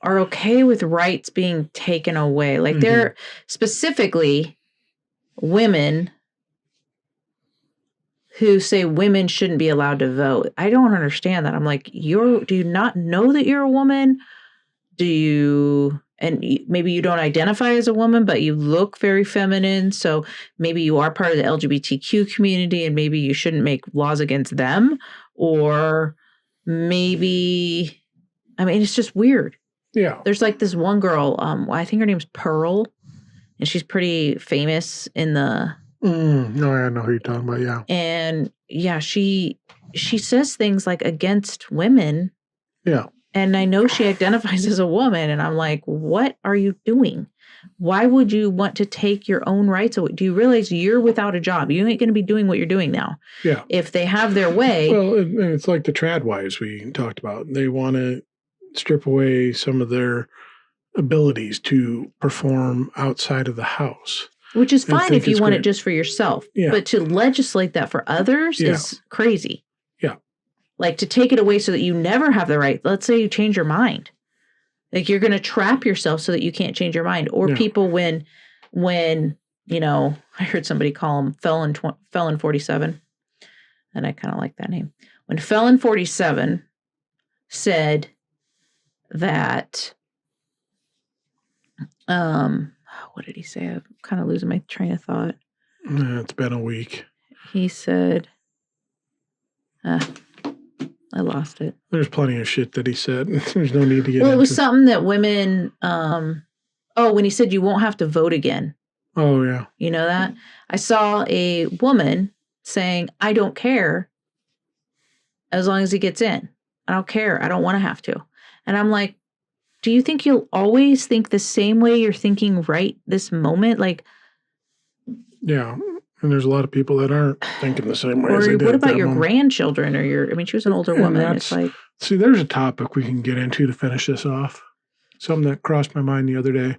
are okay with rights being taken away. Like they're specifically women who say women shouldn't be allowed to vote. I don't understand that. I'm like, do you not know that you're a woman? And maybe you don't identify as a woman, but you look very feminine. So maybe you are part of the LGBTQ community and maybe you shouldn't make laws against them. Or maybe, it's just weird. Yeah. There's like this one girl, I think her name's Pearl, and she's pretty famous in the... No, I know who you're talking about, yeah. And yeah, she says things like against women. Yeah. And I know she identifies as a woman, and I'm like, what are you doing? Why would you want to take your own rights away? Do you realize you're without a job? You ain't going to be doing what you're doing now. Yeah. If they have their way. Well, and it's like the trad wives we talked about. They want to strip away some of their abilities to perform outside of the house. Which is fine if you want it just for yourself. Yeah. But to legislate that for others is crazy. Yeah. Like to take it away so that you never have the right. Let's say you change your mind. Like you're going to trap yourself so that you can't change your mind. Or people when I heard somebody call him Felon 47. And I kind of like that name. When Felon 47 said that, what did he say? I'm kind of losing my train of thought. It's been a week. He said, I lost it. There's plenty of shit that he said. There's no need to get into it. Was something that women, when he said you won't have to vote again. Oh, yeah. You know that? I saw a woman saying, I don't care as long as he gets in. I don't care. I don't want to have to. And I'm like, do you think you'll always think the same way you're thinking right this moment? Like, yeah. And there's a lot of people that aren't thinking the same way. Or as they did what about your moment. Grandchildren or she was an older woman. It's like, see, there's a topic we can get into to finish this off. Something that crossed my mind the other day.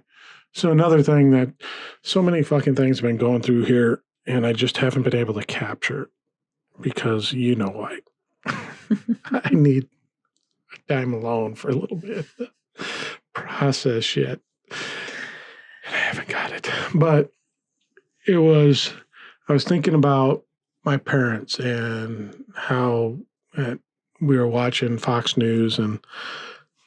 So another thing that so many fucking things have been going through here, and I just haven't been able to capture it because you know why. I need time alone for a little bit to process shit. And I haven't got it. But I was thinking about my parents and how we were watching Fox News and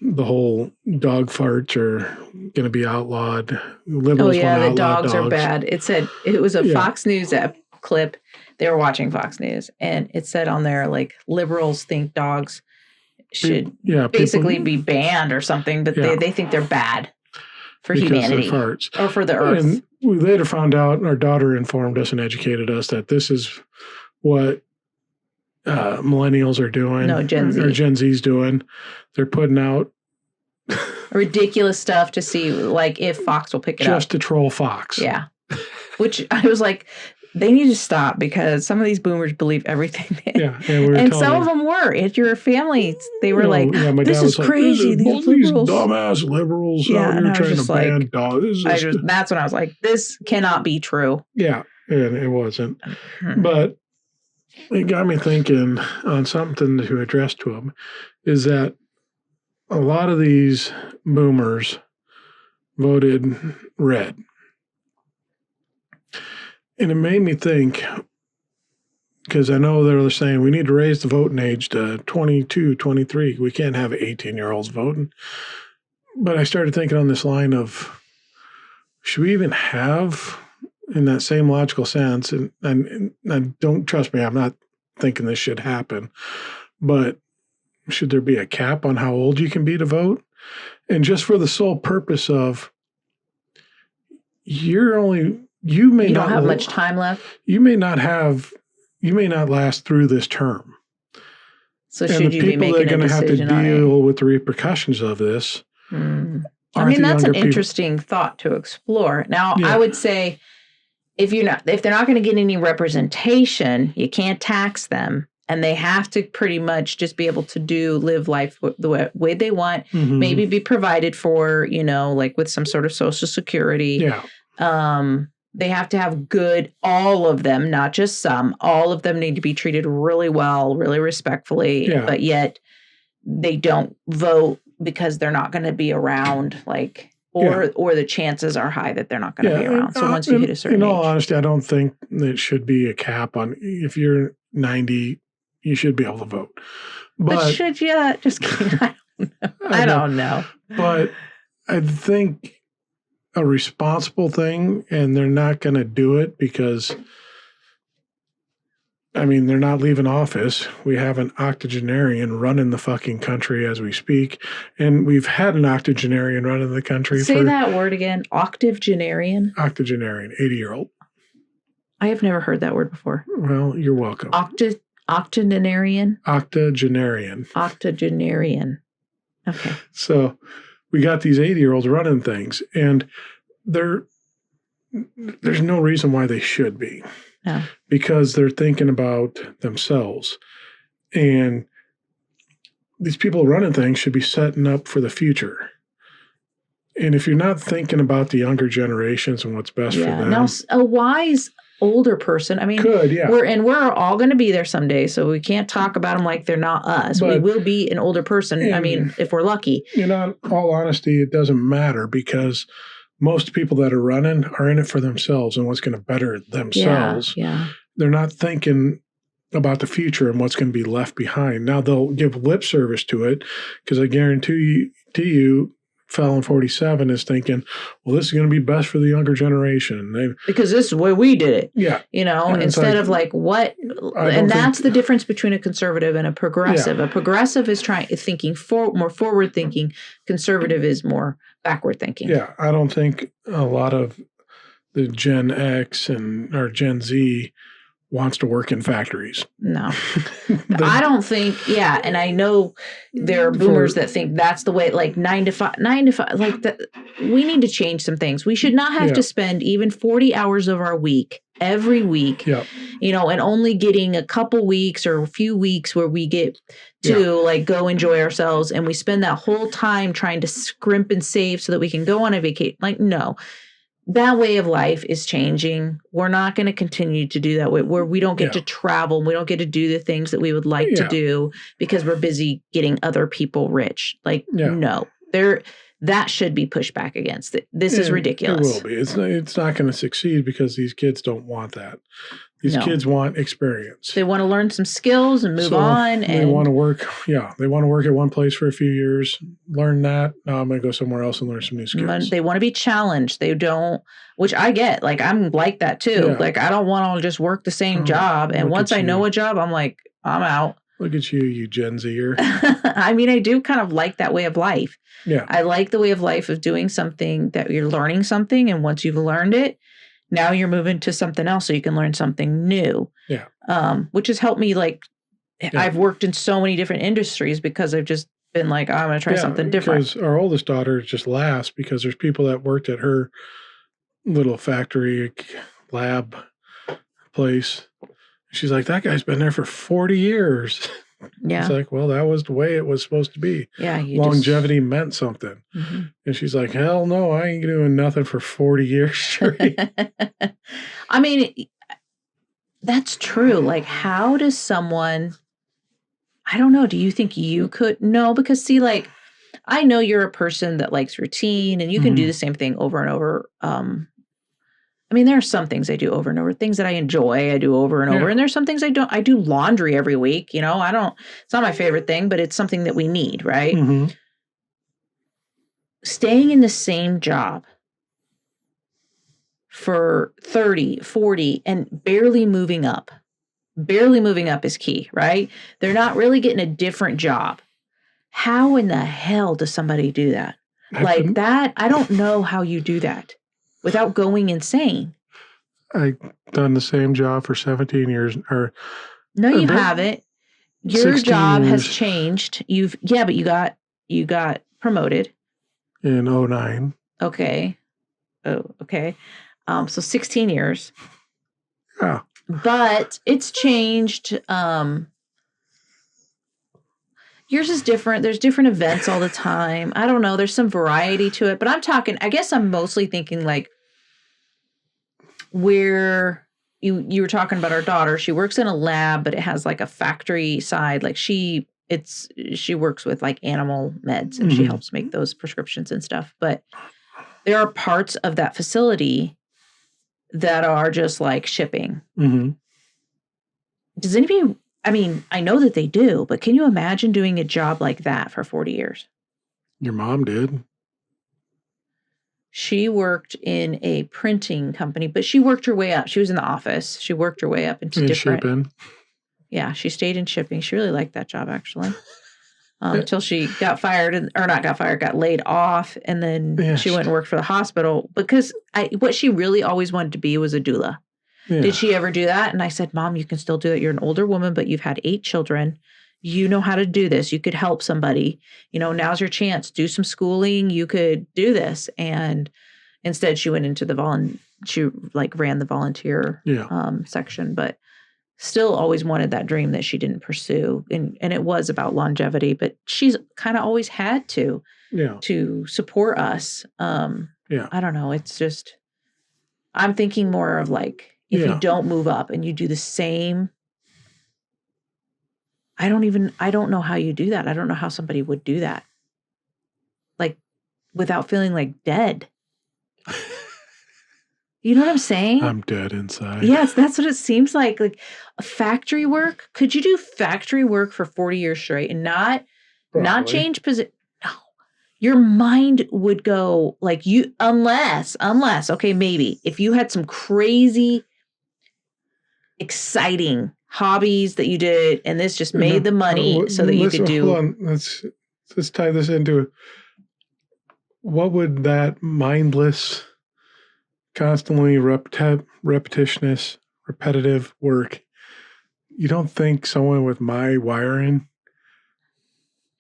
the whole dog farts are going to be outlawed. Liberals the dogs are bad. It said it was a Fox News clip. They were watching Fox News, and it said on there like liberals think dogs should basically be banned or something, but they think they're bad for humanity or for the earth. And we later found out, our daughter informed us and educated us that this is what millennials are doing. No, Gen Z. Or Gen Z's doing. They're putting out ridiculous stuff to see like if Fox will pick it up. Just to troll Fox. Yeah. Which I was like, they need to stop because some of these boomers believe everything. And some of them were. At your family, they were like, this is crazy. These dumbass liberals out here trying to ban dogs. That's when I was like, this cannot be true. Yeah, and it wasn't. But it got me thinking on something to address to them is that a lot of these boomers voted red. And it made me think, because I know they're saying we need to raise the voting age to 22, 23. We can't have 18-year-olds voting. But I started thinking on this line of, should we even have, in that same logical sense, and don't trust me, I'm not thinking this should happen, but should there be a cap on how old you can be to vote? And just for the sole purpose of, you may not have much time left. You may not last through this term. So should you be making a decision on it? The people that are going to have to deal with the repercussions of this. I mean, that's an interesting thought to explore. Now, I would say if they're not going to get any representation, you can't tax them. And they have to pretty much just be able to live life the way they want, maybe be provided for, like with some sort of Social Security. Yeah. They have to have all of them, not just some, all of them need to be treated really well, really respectfully, but yet they don't vote because they're not going to be around, or the chances are high that they're not going to be around. So once you hit a certain age. In all honesty, I don't think there should be a cap on, if you're 90, you should be able to vote. But should you? Just kidding. I don't know. But I think a responsible thing, and they're not going to do it because, I mean, they're not leaving office. We have an octogenarian running the fucking country as we speak, and we've had an octogenarian running the country. Say that word again. Octogenarian? Octogenarian, 80-year-old. I have never heard that word before. Well, you're welcome. Octogenarian? Octogenarian. Octogenarian. Okay. So we got these 80-year-olds running things, and there's no reason why they should be. No. Because they're thinking about themselves. And these people running things should be setting up for the future. And if you're not thinking about the younger generations and what's best for them. Now, a wise older person, I mean, we're all going to be there someday, so we can't talk about them like they're not us. But we will be an older person, I mean, if we're lucky. In all honesty, it doesn't matter because most people that are running are in it for themselves and what's going to better themselves. Yeah. They're not thinking about the future and what's going to be left behind. Now, they'll give lip service to it because I guarantee you, Felon 47 is thinking, well, this is going to be best for the younger generation. Because this is the way we did it. Yeah. Instead of what, and that's the difference between a conservative and a progressive. Yeah. A progressive is thinking more forward thinking. Conservative is more backward thinking. Yeah. I don't think a lot of the Gen X or Gen Z wants to work in factories. No. I don't think, and I know there are boomers that think that's the way, 9 to 5, we need to change some things. We should not have to spend even 40 hours of our week, every week, and only getting a couple weeks or a few weeks where we get to go enjoy ourselves. And we spend that whole time trying to scrimp and save so that we can go on a vacation. No. That way of life is changing. We're not going to continue to do that way where we don't get to travel. We don't get to do the things that we would like to do because we're busy getting other people rich. No, that should be pushed back against it. This is ridiculous. It will be. It's not going to succeed because these kids don't want that. These kids want experience. They want to learn some skills and move on. They want to work. Yeah. They want to work at one place for a few years, learn that. Now I'm going to go somewhere else and learn some new skills. They want to be challenged. They don't, which I get. I'm like that too. Yeah. I don't want to just work the same job. And once I know a job, I'm like, I'm out. Look at you Gen Zer. I mean, I do kind of like that way of life. Yeah. I like the way of life of doing something that you're learning something. And once you've learned it, now you're moving to something else so you can learn something new. Yeah. Which has helped me. Like, Yeah. I've worked in so many different industries because I've just been like, oh, I'm going to try something different. Because our oldest daughter just laughs because there's people that worked at her little factory lab place. She's like, that guy's been there for 40 years. Yeah. It's like, well, that was the way it was supposed to be. Yeah. Longevity meant something. Mm-hmm. And she's like, hell no, I ain't doing nothing for 40 years straight. I mean, that's true. Like, how does someone, I don't know, do you think you could? No, because see, like, I know you're a person that likes routine and you can do the same thing over and over. I mean, there are some things I do over and over, things that I enjoy, I do over and over. And there's some things I don't. I do laundry every week. You know, it's not my favorite thing, but it's something that we need, right? Mm-hmm. Staying in the same job for 30, 40, and barely moving up is key, right? They're not really getting a different job. How in the hell does somebody do that? Like that, I don't know how you do that without going insane. I've done the same job for 17 years. No, you haven't. Your job has changed. But you got promoted. In 2009. Okay. Oh, okay. So 16 years. Yeah. But it's changed. Yours is different. There's different events all the time. I don't know. There's some variety to it. But I guess I'm mostly thinking like where you were talking about our daughter. She works in a lab, but it has like a factory side. Like she works with like animal meds and she helps make those prescriptions and stuff. But there are parts of that facility that are just like shipping. Mm-hmm. Does anybody... I mean, I know that they do, but can you imagine doing a job like that for 40 years? Your mom did. She worked in a printing company, but she worked her way up. She was in the office. She worked her way up into different... shipping. Yeah, she stayed in shipping. She really liked that job, actually. Until she got got laid off, and then she went and worked for the hospital. Because what she really always wanted to be was a doula. Yeah. Did she ever do that? And I said, Mom, you can still do it. You're an older woman, but you've had 8 children. You know how to do this. You could help somebody. You know, now's your chance. Do some schooling. You could do this. And instead she went into she like ran the volunteer section, but still always wanted that dream that she didn't pursue. And it was about longevity, but she's kind of always had to support us. I don't know. It's just, I'm thinking more of like, if you don't move up and you do the same, I don't know how you do that. I don't know how somebody would do that. Like without feeling like dead. You know what I'm saying? I'm dead inside. Yes, that's what it seems like. Like factory work. Could you do factory work for 40 years straight and not change position? No. Your mind would go like unless, okay, maybe if you had some crazy exciting hobbies that you did and this just made the money so that you could do. Hold on. Let's tie this into what would that mindless, constantly repetitive work. You don't think someone with my wiring?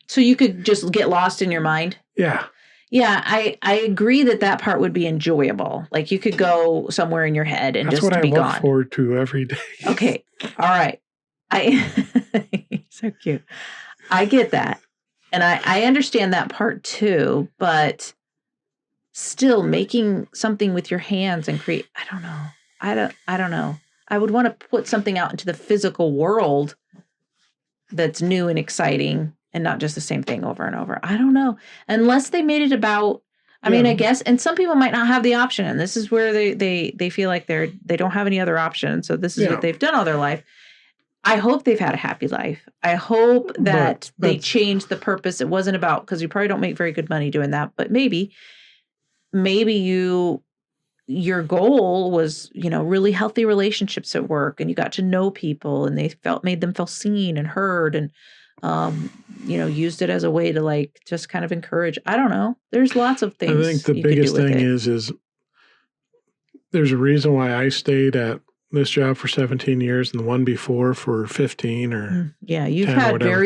So you could just get lost in your mind? Yeah. Yeah, I agree that part would be enjoyable. Like you could go somewhere in your head and just be gone. That's what I look forward to every day. Okay. All right. So cute. I get that. And I understand that part too, but still making something with your hands and create, I don't know. I would want to put something out into the physical world that's new and exciting and not just the same thing over and over. I don't know. Unless they made it about, I mean, I guess, and some people might not have the option. And this is where they feel like they don't have any other option. So this is what they've done all their life. I hope they've had a happy life. I hope that they changed the purpose. It wasn't about, because you probably don't make very good money doing that, but maybe you your goal was, really healthy relationships at work, and you got to know people, and they made them feel seen and heard, and used it as a way to like just kind of encourage. I don't know. There's lots of I think things the you could do biggest with thing it. is there's a reason why I stayed at this job for 17 years and the one before for 15 or Yeah, you've 10 or had whatever.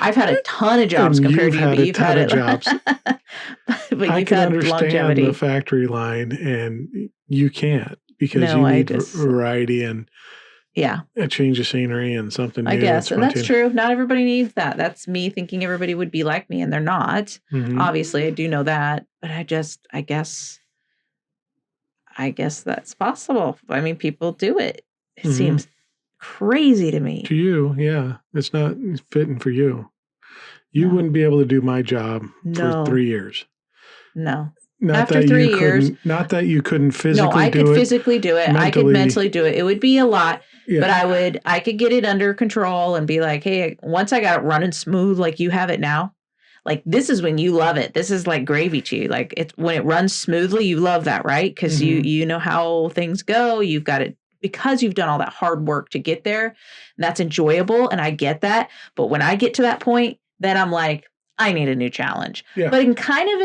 I've had a ton of jobs And compared you've to you, had but a you've ton had of it. jobs. But I you've can had understand longevity. the factory line, and you can't, because No, you I need just variety and yeah, a change of scenery and something new. I guess. And that's spontaneous. true. Not everybody needs that. That's me thinking everybody would be like me, and they're not. Mhm. Obviously, I do know that, but I guess that's possible. I mean, people do it. It seems crazy to me. To you, yeah. It's not fitting for you. You No. wouldn't be able to do my job for No. 3 years. No. Not After that 3 you years, not that you couldn't physically no, I do could it. physically do it. I could mentally do it. It would be a lot, Yeah. but I could get it under control and be like, hey, once I got it running smooth like you have it now, like this is when you love it. This is like gravy to you. Like it's when it runs smoothly, you love that, right? Because you know how things go. You've got it because you've done all that hard work to get there. And that's enjoyable, and I get that. But when I get to that point, then I'm like, I need a new challenge. Yeah. But in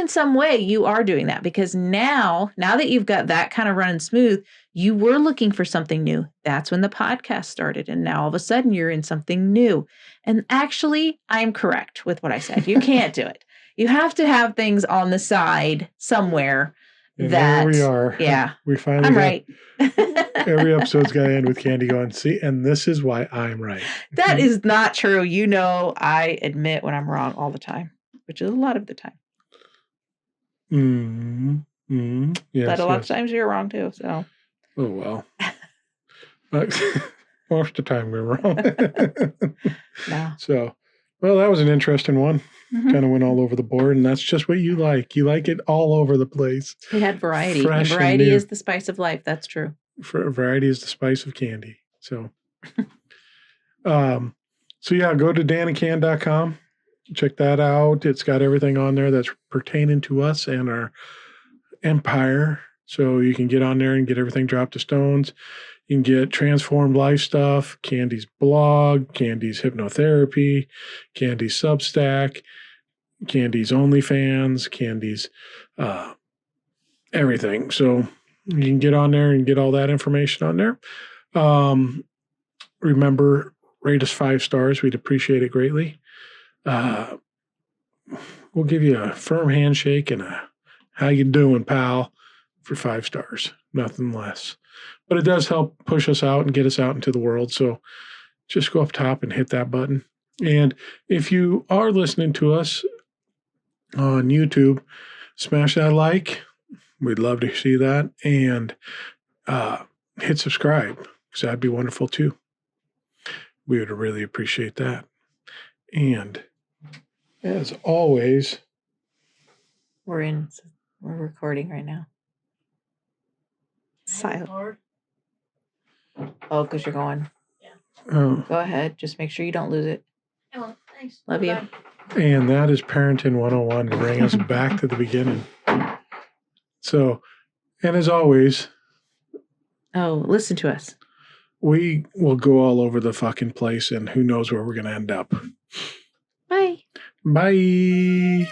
some way, you are doing that, because now that you've got that kind of running smooth, you were looking for something new. That's when the podcast started. And now all of a sudden you're in something new. And actually, I'm correct with what I said. You can't do it. You have to have things on the side somewhere. And there we are. Yeah. We finally I'm right. Every episode's got to end with Candy going, see, and this is why I'm right. That is not true. I admit when I'm wrong all the time, which is a lot of the time. Yes, but a lot of times you're wrong too. So. Oh, well. Most of the time we're wrong. No. So, well, that was an interesting one. Mm-hmm. Kind of went all over the board, and that's just what you like. You like it all over the place. We had variety. Fresh Variety is the spice of life. That's true. Variety is the spice of candy. So, so yeah, go to danandcan.com. Check that out. It's got everything on there that's pertaining to us and our empire. So you can get on there and get everything dropped to stones. You can get transformed life stuff, Candy's blog, Candy's hypnotherapy, Candy's Substack, Candy's OnlyFans, Candy's everything. So you can get on there and get all that information on there. Remember, rate us 5 stars. We'd appreciate it greatly. We'll give you a firm handshake and a how you doing, pal, for 5 stars. Nothing less. But it does help push us out and get us out into the world. So just go up top and hit that button. And if you are listening to us on YouTube, smash that like. We'd love to see that. And hit subscribe, because that'd be wonderful too. We would really appreciate that. And as always, we're recording right now. Silent. Oh, because you're going. Yeah. Oh. Go ahead. Just make sure you don't lose it. Oh, thanks. Love you. And that is Parenting 101 to bring us back to the beginning. So, and as always, listen to us. We will go all over the fucking place, and who knows where we're going to end up. Bye. Bye.